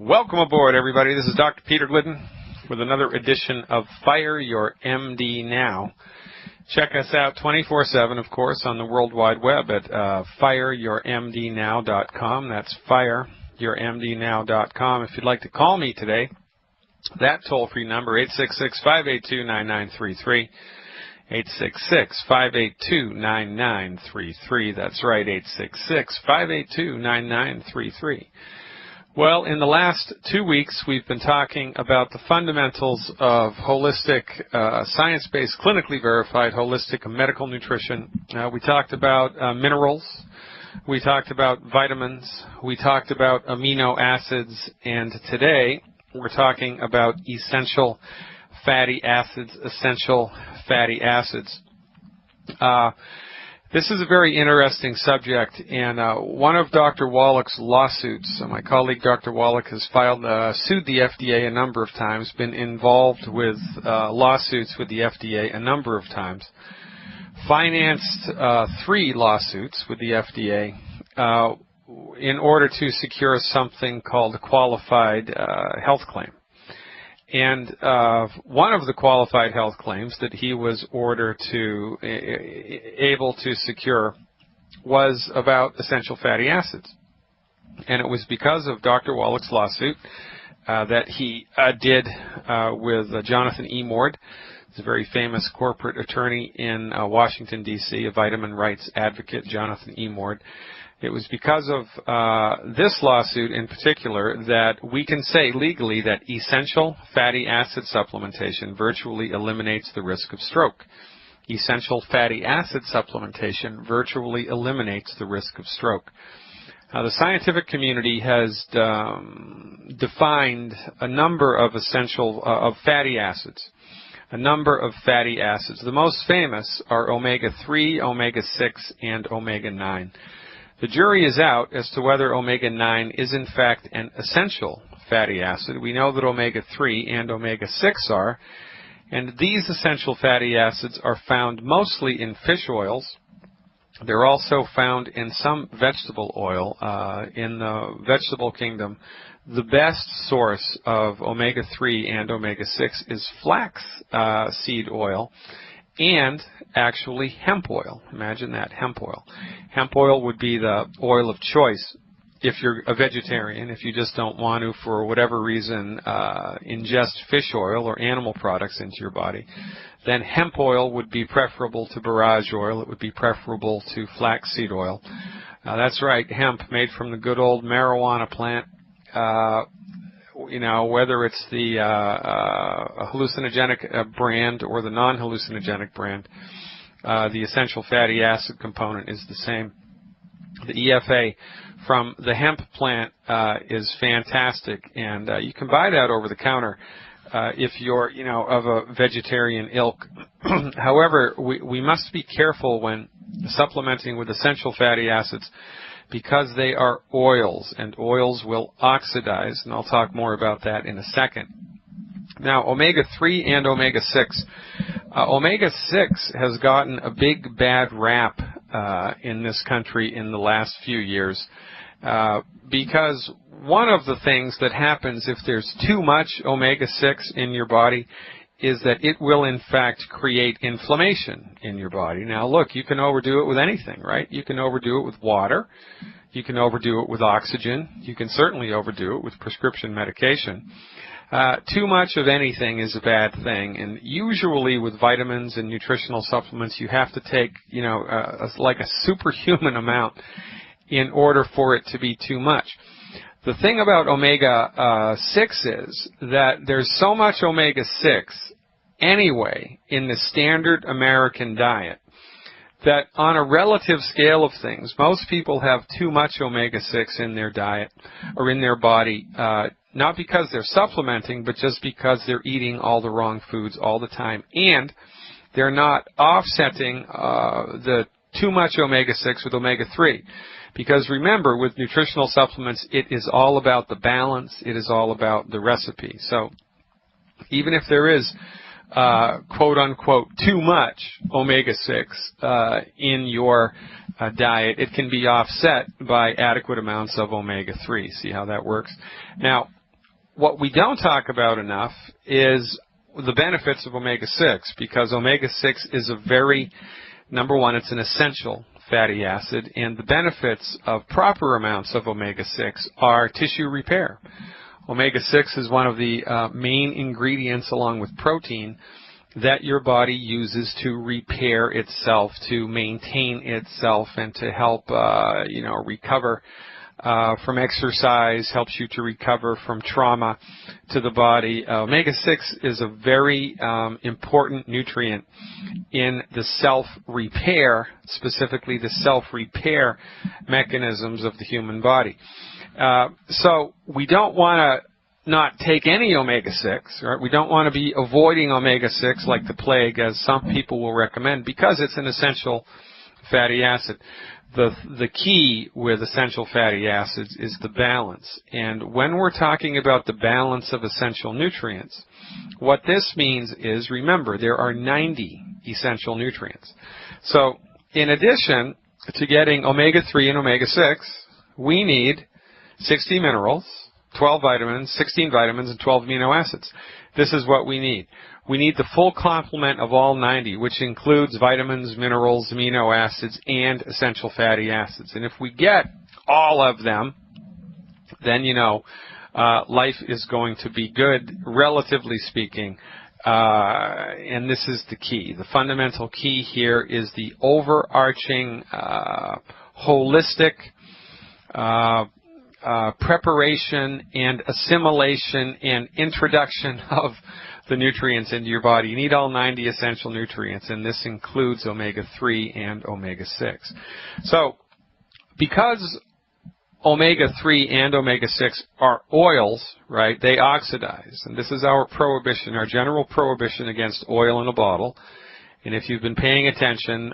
Welcome aboard, everybody. This is Dr. Peter Glidden with another edition of Fire Your MD Now. Check us out 24/7, of course, on the World Wide Web at fireyourmdnow.com. That's fireyourmdnow.com. If you'd like to call me today, that toll-free number, 866-582-9933. 866-582-9933. That's right, 866-582-9933. Well, in the last 2 weeks, we've been talking about the fundamentals of holistic, science-based, clinically verified holistic medical nutrition. We talked about minerals. We talked about vitamins. We talked about amino acids. And today, we're talking about essential fatty acids, This is a very interesting subject, and one of Dr. Wallach's lawsuits, my colleague Dr. Wallach has sued the FDA a number of times, been involved with lawsuits with the FDA a number of times, financed 3 lawsuits with the FDA in order to secure something called a qualified health claim. And one of the qualified health claims that he was able to secure was about essential fatty acids. And it was because of Dr. Wallach's lawsuit that he did with Jonathan E. Mord. He's a very famous corporate attorney in Washington, D.C., a vitamin rights advocate, Jonathan E. Mord. It was because of this lawsuit in particular that we can say legally that essential fatty acid supplementation virtually eliminates the risk of stroke. Essential fatty acid supplementation virtually eliminates the risk of stroke. Now, the scientific community has defined a number of fatty acids. A number of fatty acids. The most famous are omega-3, omega-6, and omega-9. The jury is out as to whether omega-9 is in fact an essential fatty acid. We know that omega-3 and omega-6 are, and these essential fatty acids are found mostly in fish oils. They're also found in some vegetable oil. In the vegetable kingdom, the best source of omega-3 and omega-6 is flax seed oil, and actually hemp oil. Imagine that, hemp oil. Hemp oil would be the oil of choice if you're a vegetarian, if you just don't want to, for whatever reason, ingest fish oil or animal products into your body. Then hemp oil would be preferable to borage oil. It would be preferable to flaxseed oil. That's right, hemp, made from the good old marijuana plant. Whether it's the hallucinogenic brand or the non-hallucinogenic brand, the essential fatty acid component is the same. The EFA from the hemp plant is fantastic, and you can buy that over the counter if you're, of a vegetarian ilk. However, we must be careful when supplementing with essential fatty acids, because they are oils, and oils will oxidize, and I'll talk more about that in a second. Now, omega-3 and omega-6. Omega-6 has gotten a big bad rap in this country in the last few years because one of the things that happens if there's too much omega-6 in your body is that it will, in fact, create inflammation in your body. Now, look, you can overdo it with anything, right? You can overdo it with water. You can overdo it with oxygen. You can certainly overdo it with prescription medication. Too much of anything is a bad thing, and usually with vitamins and nutritional supplements, you have to take, like a superhuman amount in order for it to be too much. The thing about omega-6 is that there's so much omega-6 anyway in the standard American diet that on a relative scale of things, most people have too much omega-6 in their diet or in their body, not because they're supplementing, but just because they're eating all the wrong foods all the time. And they're not offsetting the too much omega-6 with omega-3. Because remember, with nutritional supplements, it is all about the balance. It is all about the recipe. So even if there is, quote-unquote, too much omega-6 in your diet, it can be offset by adequate amounts of omega-3. See how that works? Now, what we don't talk about enough is the benefits of omega-6, because omega-6 is a very, number one, it's an essential fatty acid, and the benefits of proper amounts of omega-6 are tissue repair. Omega-6 is one of the main ingredients, along with protein, that your body uses to repair itself, to maintain itself, and to help recover from exercise, helps you to recover from trauma to the body. Omega-6 is a very important nutrient in the self-repair, specifically the self-repair mechanisms of the human body. So we don't want to not take any omega-6, right? We don't want to be avoiding omega-6 like the plague, as some people will recommend, because it's an essential fatty acid. The key with essential fatty acids is the balance. And when we're talking about the balance of essential nutrients, what this means is, remember, there are 90 essential nutrients. So in addition to getting omega-3 and omega-6, we need 60 minerals, 12 vitamins, 16 vitamins, and 12 amino acids. This is what we need. We need the full complement of all 90, which includes vitamins, minerals, amino acids, and essential fatty acids. And if we get all of them, then, life is going to be good, relatively speaking. And this is the key. The fundamental key here is the overarching, holistic preparation and assimilation and introduction of the nutrients into your body. You need all 90 essential nutrients, and this includes omega-3 and omega-6. So, because omega-3 and omega-6 are oils, right, they oxidize. And this is our prohibition, our general prohibition against oil in a bottle. And if you've been paying attention,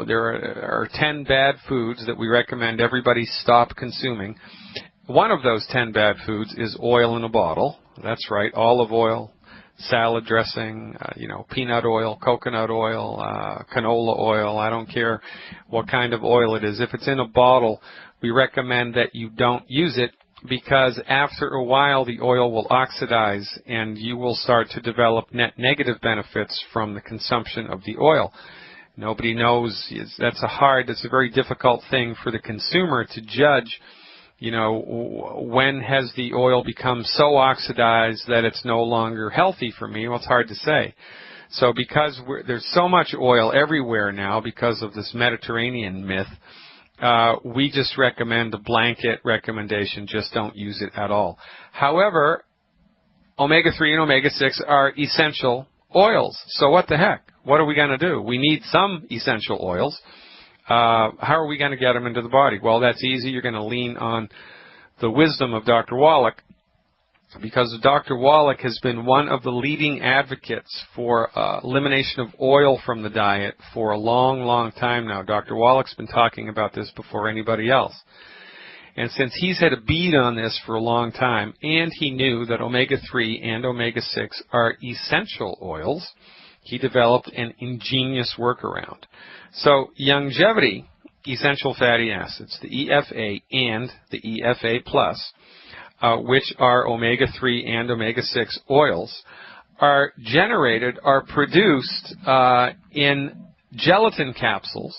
there are 10 bad foods that we recommend everybody stop consuming. One of those 10 bad foods is oil in a bottle. That's right, olive oil, salad dressing, peanut oil, coconut oil, canola oil. I don't care what kind of oil it is. If it's in a bottle, we recommend that you don't use it, because after a while the oil will oxidize and you will start to develop net negative benefits from the consumption of the oil. Nobody knows. That's a very difficult thing for the consumer to judge. When has the oil become so oxidized that it's no longer healthy for me? Well, it's hard to say. So because there's so much oil everywhere now because of this Mediterranean myth, we just recommend a blanket recommendation, just don't use it at all. However, omega-3 and omega-6 are essential oils. So what the heck? What are we going to do? We need some essential oils. How are we going to get them into the body? Well, that's easy. You're going to lean on the wisdom of Dr. Wallach, because Dr. Wallach has been one of the leading advocates for elimination of oil from the diet for a long, long time now. Dr. Wallach's been talking about this before anybody else. And since he's had a bead on this for a long time, and he knew that omega-3 and omega-6 are essential oils, he developed an ingenious workaround. So longevity essential fatty acids, the EFA and the EFA+, which are omega-3 and omega-6 oils, are produced in gelatin capsules.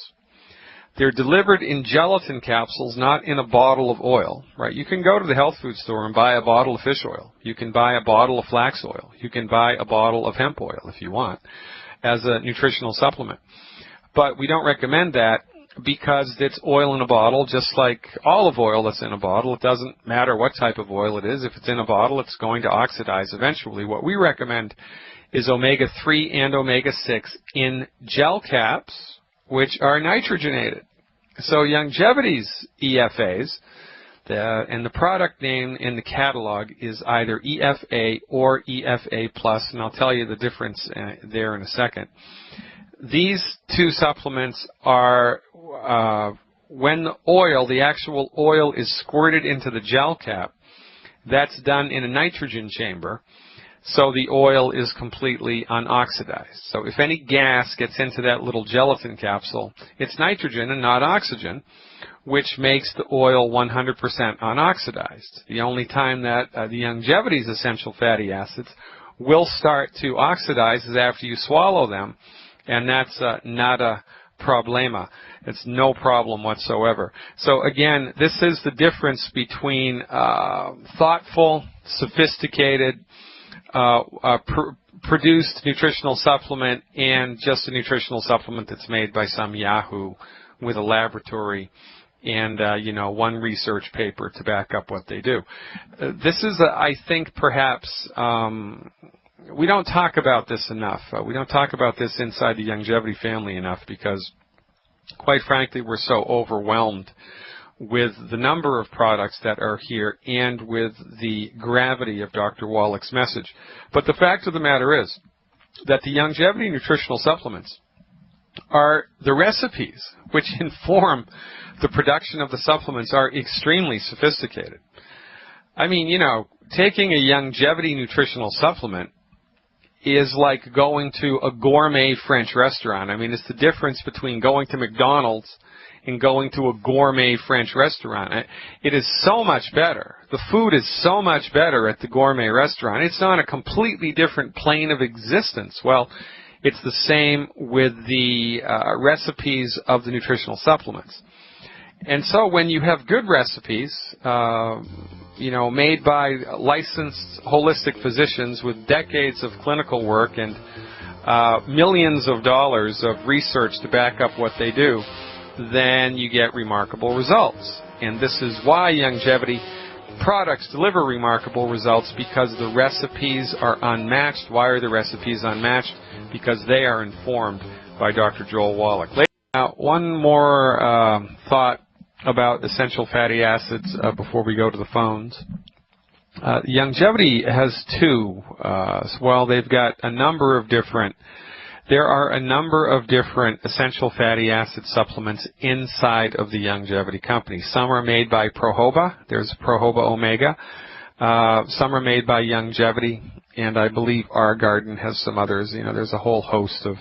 They're delivered in gelatin capsules, not in a bottle of oil, right? You can go to the health food store and buy a bottle of fish oil. You can buy a bottle of flax oil. You can buy a bottle of hemp oil if you want as a nutritional supplement. But we don't recommend that because it's oil in a bottle, just like olive oil that's in a bottle. It doesn't matter what type of oil it is. If it's in a bottle, it's going to oxidize eventually. What we recommend is omega-3 and omega-6 in gel caps, which are nitrogenated. So Longevity's EFAs, and the product name in the catalog is either EFA or EFA+, and I'll tell you the difference there in a second. These two supplements are, when the actual oil is squirted into the gel cap, that's done in a nitrogen chamber, so the oil is completely unoxidized. So if any gas gets into that little gelatin capsule, it's nitrogen and not oxygen, which makes the oil 100% unoxidized. The only time that the Youngevity's essential fatty acids will start to oxidize is after you swallow them, and that's not a problema. It's no problem whatsoever. So again, this is the difference between thoughtful, sophisticated, produced nutritional supplement and just a nutritional supplement that's made by some yahoo with a laboratory and one research paper to back up what they do. This is, I think, perhaps we don't talk about this enough. We don't talk about this inside the Youngevity family enough because, quite frankly, we're so overwhelmed with the number of products that are here and with the gravity of Dr. Wallach's message. But the fact of the matter is that the Youngevity nutritional supplements are the recipes which inform the production of the supplements are extremely sophisticated. I mean, taking a Youngevity nutritional supplement is like going to a gourmet French restaurant. I mean, it's the difference between going to McDonald's and going to a gourmet French restaurant. It is so much better. The food is so much better at the gourmet restaurant. It's on a completely different plane of existence. Well, it's the same with the recipes of the nutritional supplements. And so when you have good recipes, made by licensed holistic physicians with decades of clinical work and millions of dollars of research to back up what they do, then you get remarkable results. And this is why Youngevity products deliver remarkable results, because the recipes are unmatched. Why are the recipes unmatched? Because they are informed by Dr. Joel Wallach. Now, one more thought about essential fatty acids before we go to the phones. Youngevity has two. They've got a number of different. There are a number of different essential fatty acid supplements inside of the Youngevity company. Some are made by Prohoba. There's Prohoba Omega. Some are made by Youngevity, and I believe Our Garden has some others. There's a whole host of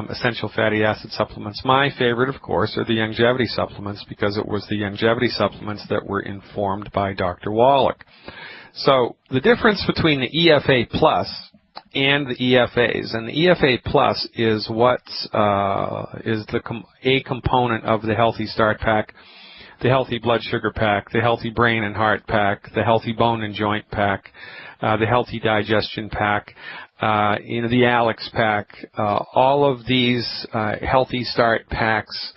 essential fatty acid supplements. My favorite, of course, are the Youngevity supplements, because it was the Youngevity supplements that were informed by Dr. Wallach. So the difference between the EFA Plus and the EFAs, and the EFA Plus is a component of the Healthy Start Pack, the Healthy Blood Sugar Pack, the Healthy Brain and Heart Pack, the Healthy Bone and Joint Pack, the Healthy Digestion Pack, the Alex Pack. All of these Healthy Start Packs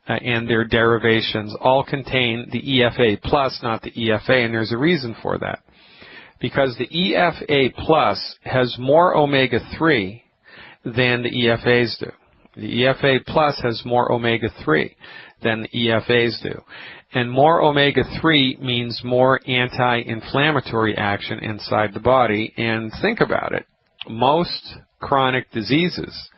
and their derivations all contain the EFA Plus, not the EFA, and there's a reason for that. Because the EFA Plus has more omega-3 than the EFAs do. The EFA Plus has more omega-3 than the EFAs do. And more omega-3 means more anti-inflammatory action inside the body. And think about it. Most chronic diseases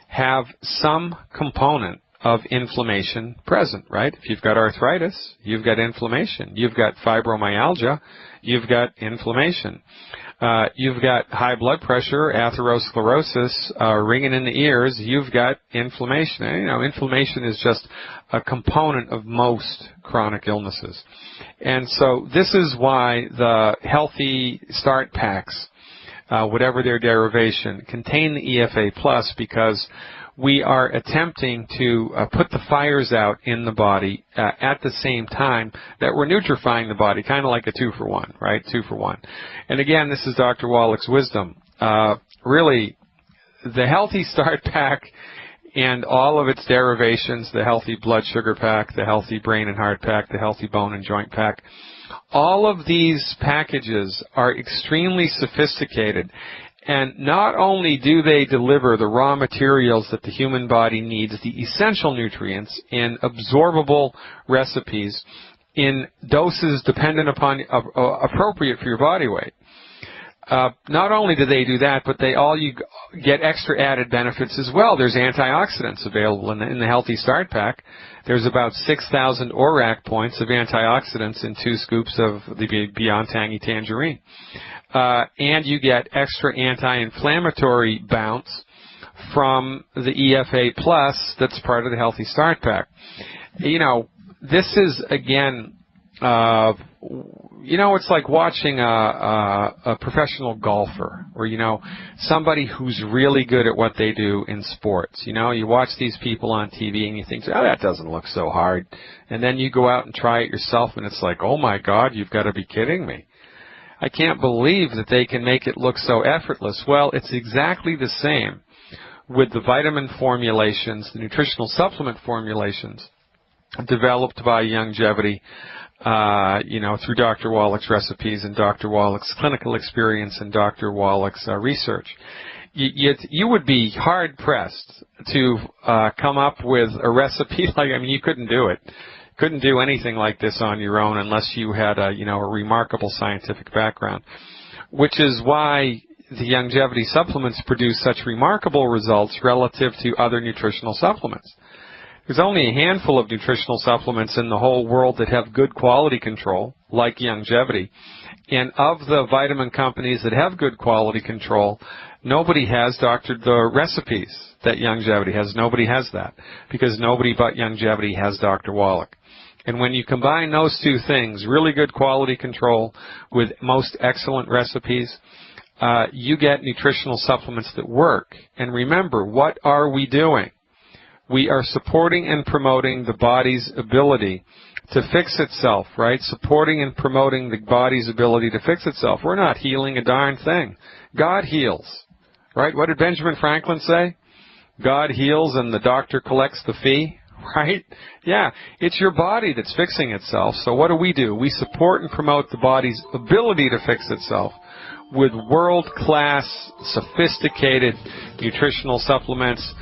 have some component of inflammation present, right? If you've got arthritis, you've got inflammation. You've got fibromyalgia, you've got inflammation. You've got high blood pressure, atherosclerosis, ringing in the ears, you've got inflammation. Inflammation is just a component of most chronic illnesses. And so this is why the Healthy Start Packs, whatever their derivation, contain the EFA Plus, because we are attempting to put the fires out in the body at the same time that we're nutrifying the body, kind of like a 2-for-1, right? 2-for-1. And again, this is Dr. Wallach's wisdom. Really, the Healthy Start Pack and all of its derivations, the Healthy Blood Sugar Pack, the Healthy Brain and Heart Pack, the Healthy Bone and Joint Pack, all of these packages are extremely sophisticated. And not only do they deliver the raw materials that the human body needs, the essential nutrients in absorbable recipes in doses dependent upon appropriate for your body weight. Not only do they do that, but you get extra added benefits as well. There's antioxidants available in the Healthy Start Pack. There's about 6,000 ORAC points of antioxidants in 2 scoops of the Beyond Tangy Tangerine. And you get extra anti-inflammatory bounce from the EFA Plus that's part of the Healthy Start Pack. this is, again, it's like watching a professional golfer or, somebody who's really good at what they do in sports. You watch these people on TV and you think, oh, that doesn't look so hard. And then you go out and try it yourself and it's like, oh, my God, you've got to be kidding me. I can't believe that they can make it look so effortless. Well, it's exactly the same with the vitamin formulations, the nutritional supplement formulations developed by Youngevity, through Dr. Wallach's recipes and Dr. Wallach's clinical experience and Dr. Wallach's research. You would be hard-pressed to come up with a recipe you couldn't do it. Couldn't do anything like this on your own unless you had a remarkable scientific background, which is why the Youngevity supplements produce such remarkable results relative to other nutritional supplements. There's only a handful of nutritional supplements in the whole world that have good quality control, like Youngevity. And of the vitamin companies that have good quality control, nobody has the recipes that Youngevity has. Nobody has that because nobody but Youngevity has Dr. Wallach. And when you combine those two things, really good quality control with most excellent recipes, you get nutritional supplements that work. And remember, what are we doing? We are supporting and promoting the body's ability to fix itself, right? Supporting and promoting the body's ability to fix itself. We're not healing a darn thing. God heals, right? What did Benjamin Franklin say? God heals and the doctor collects the fee, right? Yeah, it's your body that's fixing itself. So what do? We support and promote the body's ability to fix itself with world-class, sophisticated nutritional supplements.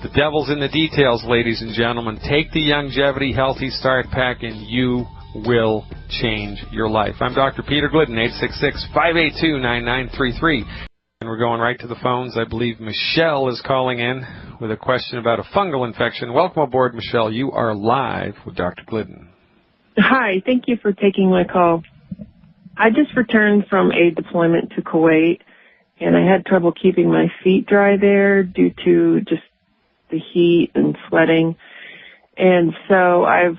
The devil's in the details, ladies and gentlemen. Take the Youngevity Healthy Start Pack and you will change your life. I'm Dr. Peter Glidden, 866-582-9933. And we're going right to the phones. I believe Michelle is calling in with a question about a fungal infection. Welcome aboard, Michelle. You are live with Dr. Glidden. Hi. Thank you for taking my call. I just returned from a deployment to Kuwait, and I had trouble keeping my feet dry there due to just the heat and sweating. And so I've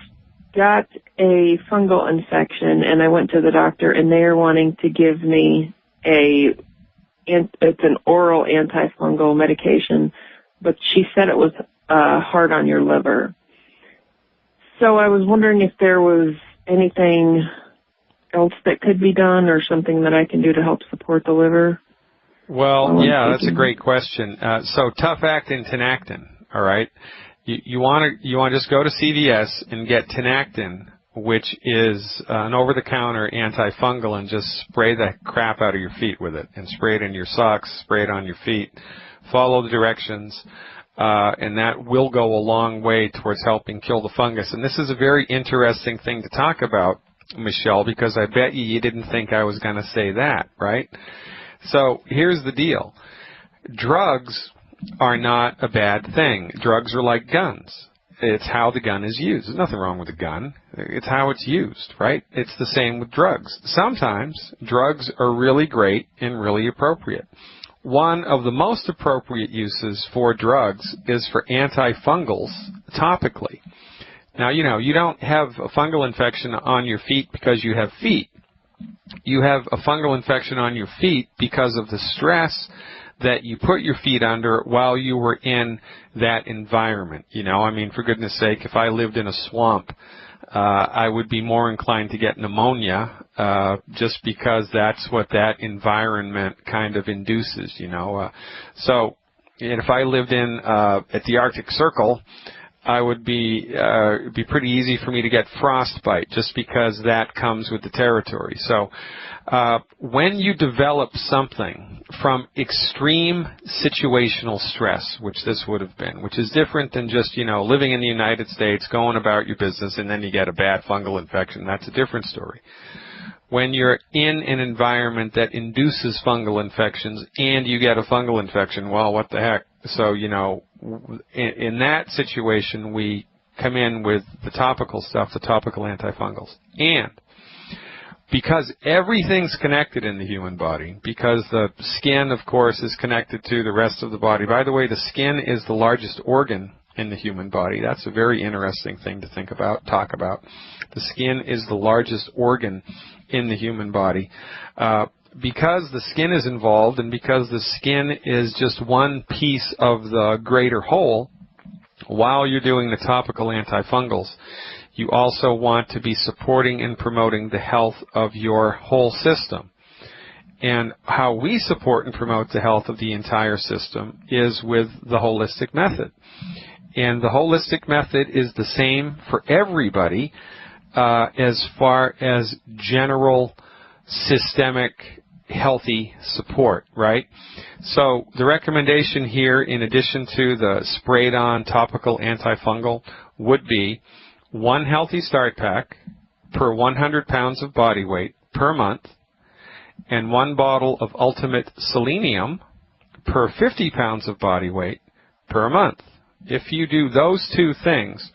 got a fungal infection, and I went to the doctor, and they are wanting to give me it's an oral antifungal medication, but she said it was hard on your liver. So I was wondering if there was anything else that could be done or something that I can do to help support the liver. Well, yeah, that's a great question. So tough-actin Tinactin, all right? You want to just go to CVS and get Tinactin, which is an over-the-counter antifungal, and just spray the crap out of your feet with it, and spray it in your socks, spray it on your feet. Follow the directions, and that will go a long way towards helping kill the fungus. And this is a very interesting thing to talk about, Michelle, because I bet you didn't think I was going to say that, right? So here's the deal. Drugs are not a bad thing. Drugs are like guns. It's how the gun is used. There's nothing wrong with a gun. It's how it's used, right? It's the same with drugs. Sometimes drugs are really great and really appropriate. One of the most appropriate uses for drugs is for antifungals topically. Now, you don't have a fungal infection on your feet because you have feet. You have a fungal infection on your feet because of the stress that you put your feet under while you were in that environment. For goodness sake, if I lived in a swamp, I would be more inclined to get pneumonia just because that's what that environment kind of induces, So if I lived at the Arctic Circle, I would it'd be pretty easy for me to get frostbite just because that comes with the territory. So when you develop something from extreme situational stress, which this would have been, which is different than just, living in the United States, going about your business, and then you get a bad fungal infection, that's a different story. When you're in an environment that induces fungal infections and you get a fungal infection, well, what the heck? So, in that situation, we come in with the topical stuff, the topical antifungals. And because everything's connected in the human body, because the skin, of course, is connected to the rest of the body. By the way, the skin is the largest organ in the human body. That's a very interesting thing to talk about. The skin is the largest organ in the human body. Because the skin is involved and because the skin is just one piece of the greater whole, while you're doing the topical antifungals, you also want to be supporting and promoting the health of your whole system. And how we support and promote the health of the entire system is with the holistic method. And the holistic method is the same for everybody as far as general systemic healthy support, right? So the recommendation here, in addition to the sprayed-on topical antifungal, would be 1 healthy start pack per 100 pounds of body weight per month, and 1 bottle of Ultimate Selenium per 50 pounds of body weight per month. If you do those 2 things,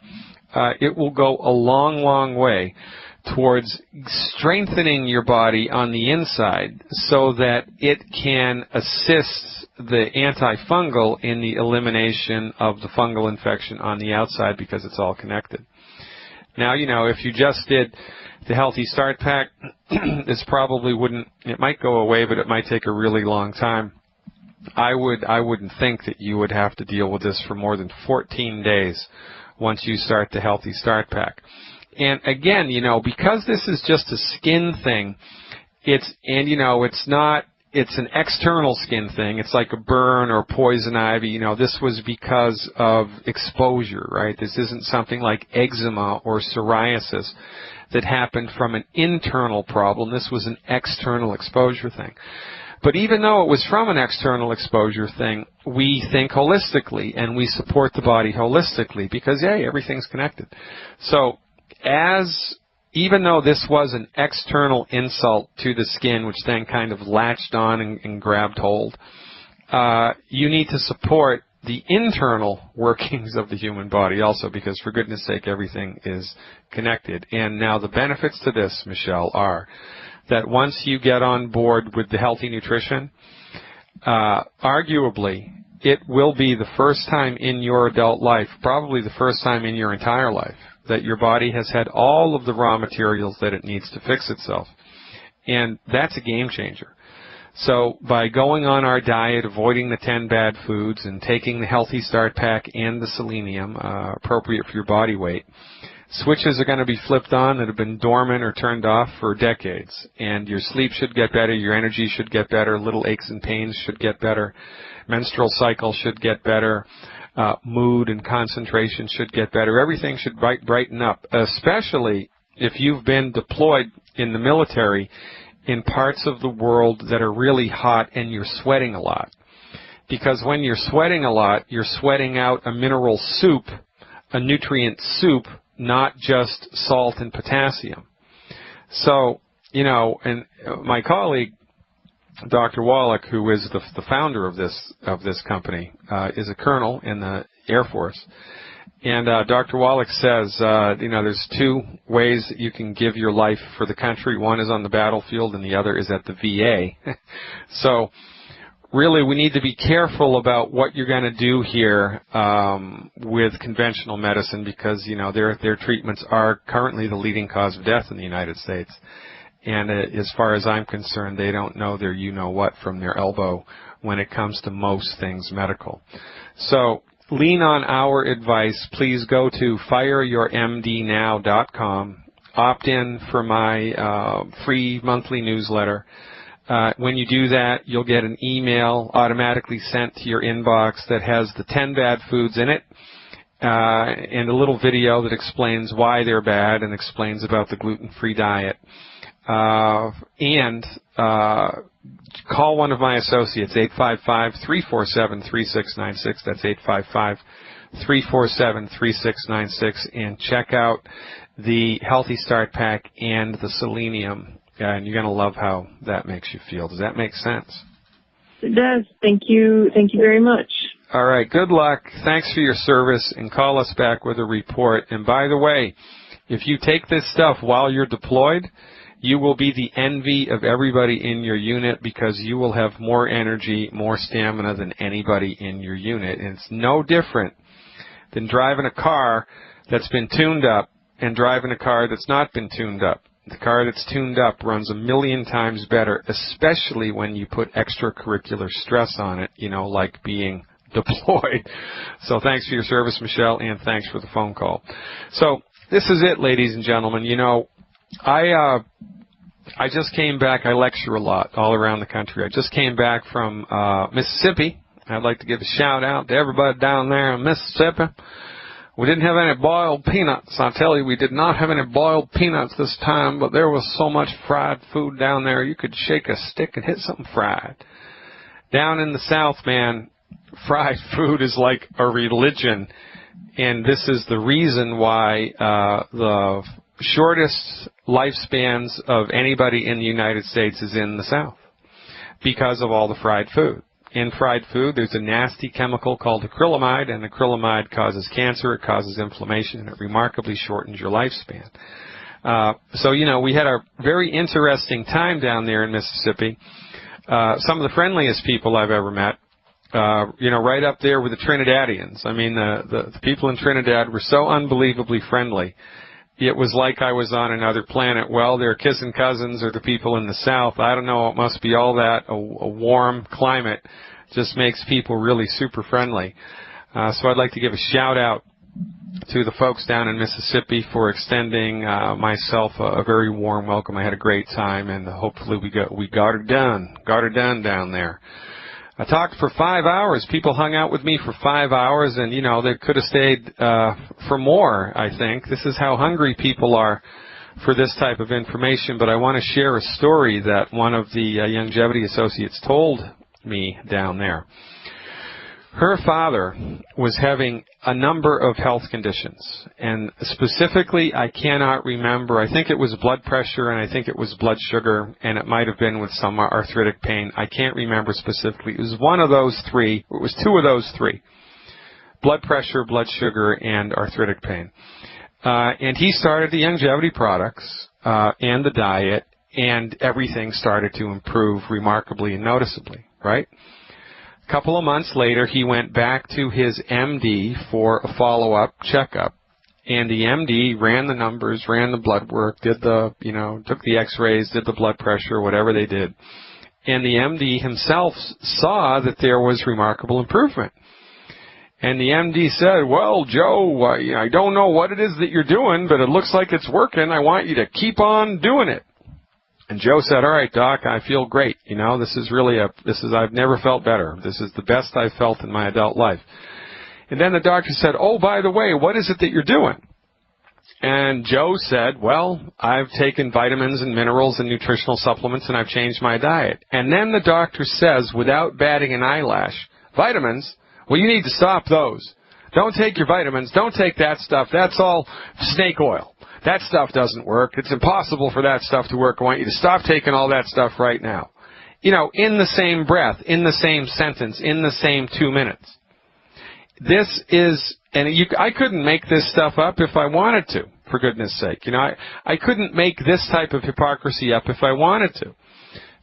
it will go a long, long way towards strengthening your body on the inside so that it can assist the antifungal in the elimination of the fungal infection on the outside, because it's all connected. Now, if you just did the Healthy Start Pack, this probably wouldn't, it might go away, but it might take a really long time. I wouldn't think that you would have to deal with this for more than 14 days once you start the Healthy Start Pack. And again, because this is just a skin thing, it's an external skin thing. It's like a burn or poison ivy. This was because of exposure, right? This isn't something like eczema or psoriasis that happened from an internal problem. This was an external exposure thing. But even though it was from an external exposure thing, we think holistically and we support the body holistically because, hey, everything's connected. So even though this was an external insult to the skin, which then kind of latched on and grabbed hold, you need to support the internal workings of the human body also, because for goodness sake, everything is connected. And now the benefits to this, Michelle, are that once you get on board with the healthy nutrition, arguably, it will be the first time in your adult life, probably the first time in your entire life, that your body has had all of the raw materials that it needs to fix itself. And that's a game changer. So by going on our diet, avoiding the 10 bad foods, and taking the Healthy Start Pack and the selenium, appropriate for your body weight, switches are going to be flipped on that have been dormant or turned off for decades. And your sleep should get better, your energy should get better, little aches and pains should get better, menstrual cycle should get better, mood and concentration should get better. Everything should brighten up, especially if you've been deployed in the military in parts of the world that are really hot and you're sweating a lot. Because when you're sweating a lot, you're sweating out a mineral soup, a nutrient soup, not just salt and potassium. So, and my colleague, Dr. Wallach, who is the founder of this company, is a colonel in the Air Force. And Dr. Wallach says, there's 2 ways that you can give your life for the country. One is on the battlefield, and the other is at the VA. So really, we need to be careful about what you're going to do here with conventional medicine, because, their treatments are currently the leading cause of death in the United States. And as far as I'm concerned, they don't know their you-know-what from their elbow when it comes to most things medical. So lean on our advice. Please go to fireyourmdnow.com. Opt in for my free monthly newsletter. When you do that, you'll get an email automatically sent to your inbox that has the 10 bad foods in it, and a little video that explains why they're bad and explains about the gluten-free diet. And call one of my associates, 855-347-3696. That's 855-347-3696, and check out the Healthy Start Pack and the selenium. And you're going to love how that makes you feel. Does that make sense? It does. Thank you. Thank you very much. All right. Good luck. Thanks for your service, and call us back with a report. And by the way, if you take this stuff while you're deployed, you will be the envy of everybody in your unit, because you will have more energy, more stamina than anybody in your unit. And it's no different than driving a car that's been tuned up and driving a car that's not been tuned up. The car that's tuned up runs 1,000,000 times better, especially when you put extracurricular stress on it, you know, like being deployed. So thanks for your service, Michelle, and thanks for the phone call. So this is it, ladies and gentlemen. You know, I just came back. I lecture a lot all around the country. I just came back from Mississippi. I'd like to give a shout-out to everybody down there in Mississippi. We didn't have any boiled peanuts. I tell you, we did not have any boiled peanuts this time, but there was so much fried food down there, you could shake a stick and hit something fried. Down in the South, man, fried food is like a religion, and this is the reason why the shortest lifespans of anybody in the United States is in the South, because of all the fried food. In fried food, there's a nasty chemical called acrylamide, and acrylamide causes cancer, it causes inflammation, and it remarkably shortens your lifespan. So, you know, we had a very interesting time down there in Mississippi. Some of the friendliest people I've ever met, you know, right up there with the Trinidadians. I mean, the people in Trinidad were so unbelievably friendly. It was like I was on another planet. Well, they're kissing cousins, or the people in the South. I don't know. It must be all that. A warm climate just makes people really super friendly. So I'd like to give a shout-out to the folks down in Mississippi for extending myself a very warm welcome. I had a great time, and hopefully we got her done down there. I talked for 5 hours. People hung out with me for 5 hours, and, you know, they could have stayed for more, I think. This is how hungry people are for this type of information. But I want to share a story that one of the Longevity Associates told me down there. Her father was having a number of health conditions, and specifically, I cannot remember. I think it was blood pressure, and I think it was blood sugar, and it might have been with some arthritic pain. I can't remember specifically. It was one of those three. It was two of those three: blood pressure, blood sugar, and arthritic pain. And he started the longevity products and the diet, and everything started to improve remarkably and noticeably, right? A couple of months later, he went back to his MD for a follow-up checkup, and the MD ran the numbers, ran the blood work, did the, you know, took the x-rays, did the blood pressure, whatever they did. And the MD himself saw that there was remarkable improvement. And the MD said, well, Joe, I don't know what it is that you're doing, but it looks like it's working. I want you to keep on doing it. And Joe said, all right, Doc, I feel great. You know, this is really I've never felt better. This is the best I've felt in my adult life. And then the doctor said, oh, by the way, what is it that you're doing? And Joe said, well, I've taken vitamins and minerals and nutritional supplements, and I've changed my diet. And then the doctor says, without batting an eyelash, vitamins? Well, you need to stop those. Don't take your vitamins. Don't take that stuff. That's all snake oil. That stuff doesn't work. It's impossible for that stuff to work. I want you to stop taking all that stuff right now. You know, in the same breath, in the same sentence, in the same 2 minutes. This is, and I couldn't make this stuff up if I wanted to, for goodness sake. You know, I couldn't make this type of hypocrisy up if I wanted to.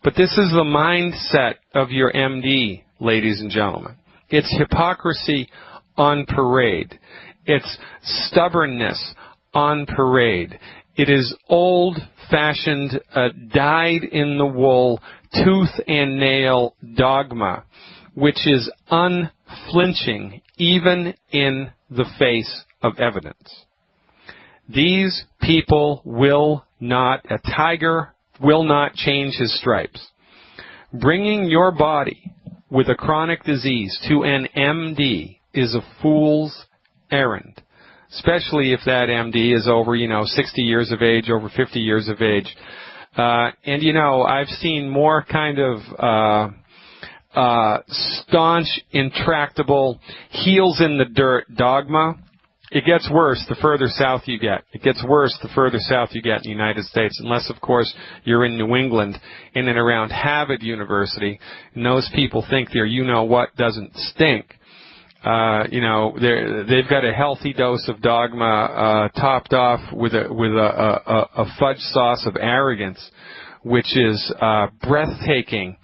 But this is the mindset of your MD, ladies and gentlemen. It's hypocrisy on parade. It's stubbornness on parade. It is old-fashioned, dyed-in-the-wool, tooth-and-nail dogma, which is unflinching even in the face of evidence. These people will not, a tiger will not change his stripes. Bringing your body with a chronic disease to an MD is a fool's errand. Especially if that MD is over, 60 years of age, over 50 years of age. And, I've seen more kind of staunch, intractable, heels in the dirt dogma. It gets worse the further south you get. It gets worse the further south you get in the United States, unless, of course, you're in New England, in and around Harvard University, and those people think their you-know-what doesn't stink. They've got a healthy dose of dogma topped off with a fudge sauce of arrogance, which is breathtaking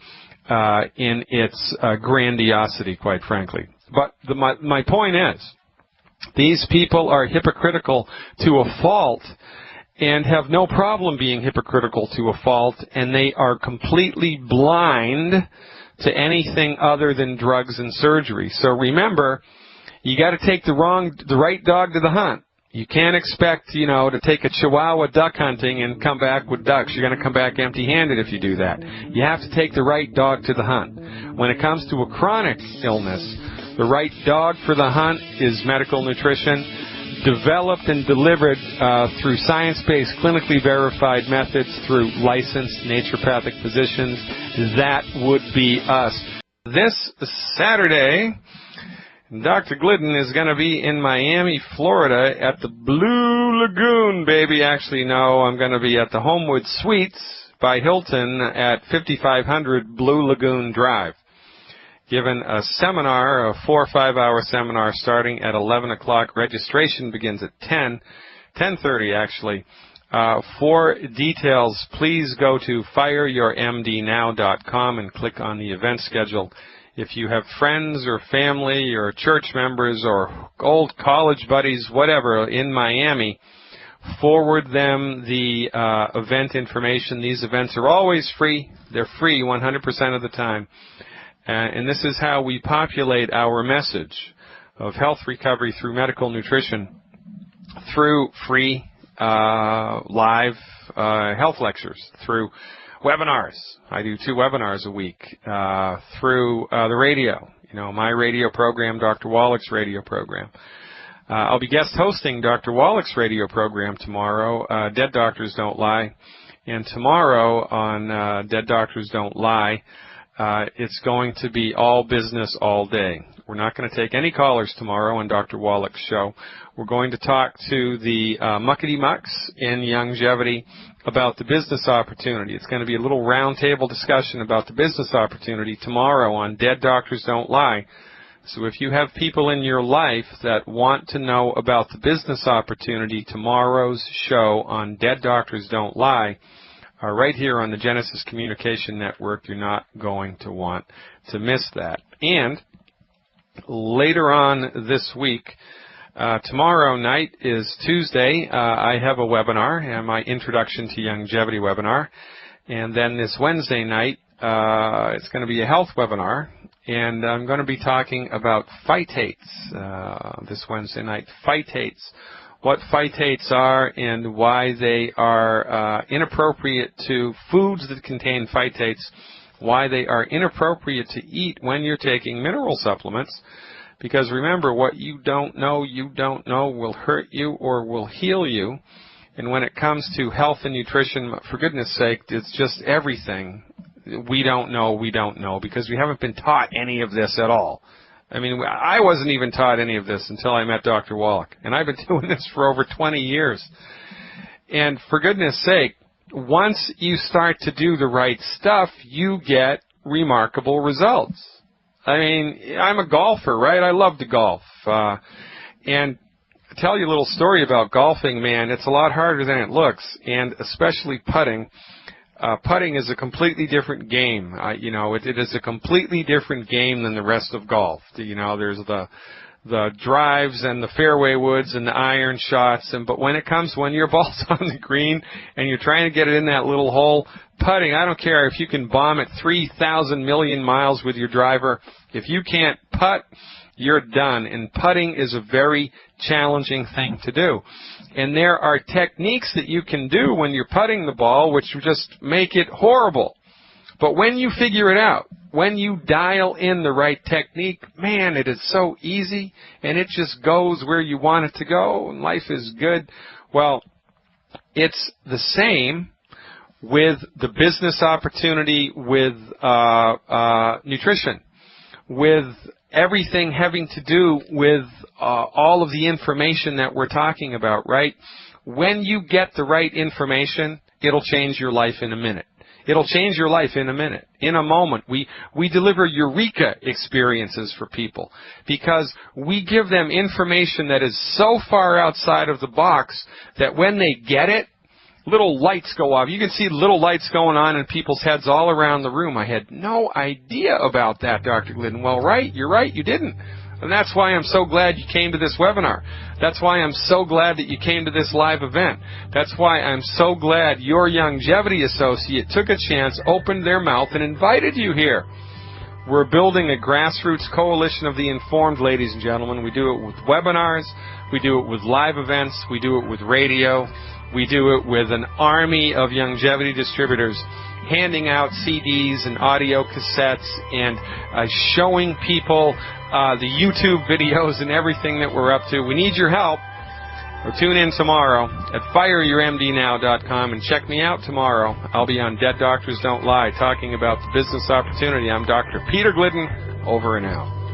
in its grandiosity, quite frankly. But my point is, These people are hypocritical to a fault and have no problem being hypocritical to a fault, and they are completely blind to anything other than drugs and surgery. So remember, you got to take the right dog to the hunt. You can't expect, to take a Chihuahua duck hunting and come back with ducks. You're going to come back empty-handed if you do that. You have to take the right dog to the hunt. When it comes to a chronic illness, the right dog for the hunt is medical nutrition, developed and delivered through science-based, clinically verified methods through licensed naturopathic physicians. That would be us. This Saturday, Dr. Glidden is going to be in Miami, Florida at the Blue Lagoon, baby. Actually, no, I'm going to be at the Homewood Suites by Hilton at 5500 Blue Lagoon Drive, giving a seminar, a 4 or 5 hour seminar starting at 11 o'clock. Registration begins at 10:30 actually. For details, please go to fireyourmdnow.com and click on the event schedule. If you have friends or family or church members or old college buddies, whatever, in Miami, forward them the event information. These events are always free. They're free 100% of the time. And this is how we populate our message of health recovery through medical nutrition, through free live health lectures, through webinars. I do 2 webinars a week, through the radio, my radio program, Dr. Wallach's radio program. I'll be guest hosting Dr. Wallach's radio program tomorrow, Dead Doctors Don't Lie. And tomorrow on Dead Doctors Don't Lie, it's going to be all business all day. We're not going to take any callers tomorrow on Dr. Wallach's show. We're going to talk to the muckety-mucks in longevity about the business opportunity. It's going to be a little roundtable discussion about the business opportunity tomorrow on Dead Doctors Don't Lie. So if you have people in your life that want to know about the business opportunity, tomorrow's show on Dead Doctors Don't Lie, right here on the Genesis Communication Network, you're not going to want to miss that. And later on this week, tomorrow night is Tuesday. I have a webinar, and my Introduction to Longevity webinar. And then this Wednesday night, it's going to be a health webinar, and I'm going to be talking about phytates this Wednesday night. Phytates, what phytates are and why they are inappropriate to foods that contain phytates, why they are inappropriate to eat when you're taking mineral supplements. Because remember, what you don't know will hurt you or will heal you. And when it comes to health and nutrition, for goodness sake, it's just everything. We don't know, because we haven't been taught any of this at all. I mean, I wasn't even taught any of this until I met Dr. Wallach. And I've been doing this for over 20 years. And for goodness sake, once you start to do the right stuff, you get remarkable results. I mean, I'm a golfer, right? I love to golf. And to tell you a little story about golfing, man, it's a lot harder than it looks, and especially putting. Putting is a completely different game. It is a completely different game than the rest of golf. There's the drives and the fairway woods and the iron shots, but when your ball's on the green and you're trying to get it in that little hole, putting, I don't care if you can bomb it 3,000 million miles with your driver. If you can't putt, you're done. And putting is a very challenging thing to do. And there are techniques that you can do when you're putting the ball which just make it horrible. But when you figure it out, when you dial in the right technique, man, it is so easy, and it just goes where you want it to go, and life is good. Well, it's the same with the business opportunity, with nutrition, with everything having to do with all of the information that we're talking about, right? When you get the right information, it'll change your life in a minute. It'll change your life in a minute, in a moment. We deliver eureka experiences for people because we give them information that is so far outside of the box that when they get it, little lights go off. You can see little lights going on in people's heads all around the room. I had no idea about that, Dr. Glidden. Well, right, you're right, you didn't. And that's why I'm so glad you came to this webinar. That's why I'm so glad that you came to this live event. That's why I'm so glad your longevity associate took a chance, opened their mouth, and invited you here. We're building a grassroots coalition of the informed, ladies and gentlemen. We do it with webinars. We do it with live events. We do it with radio. We do it with an army of longevity distributors handing out CDs and audio cassettes and showing people the YouTube videos and everything that we're up to. We need your help. Well, tune in tomorrow at fireyourmdnow.com and check me out tomorrow. I'll be on Dead Doctors Don't Lie talking about the business opportunity. I'm Dr. Peter Glidden. Over and out.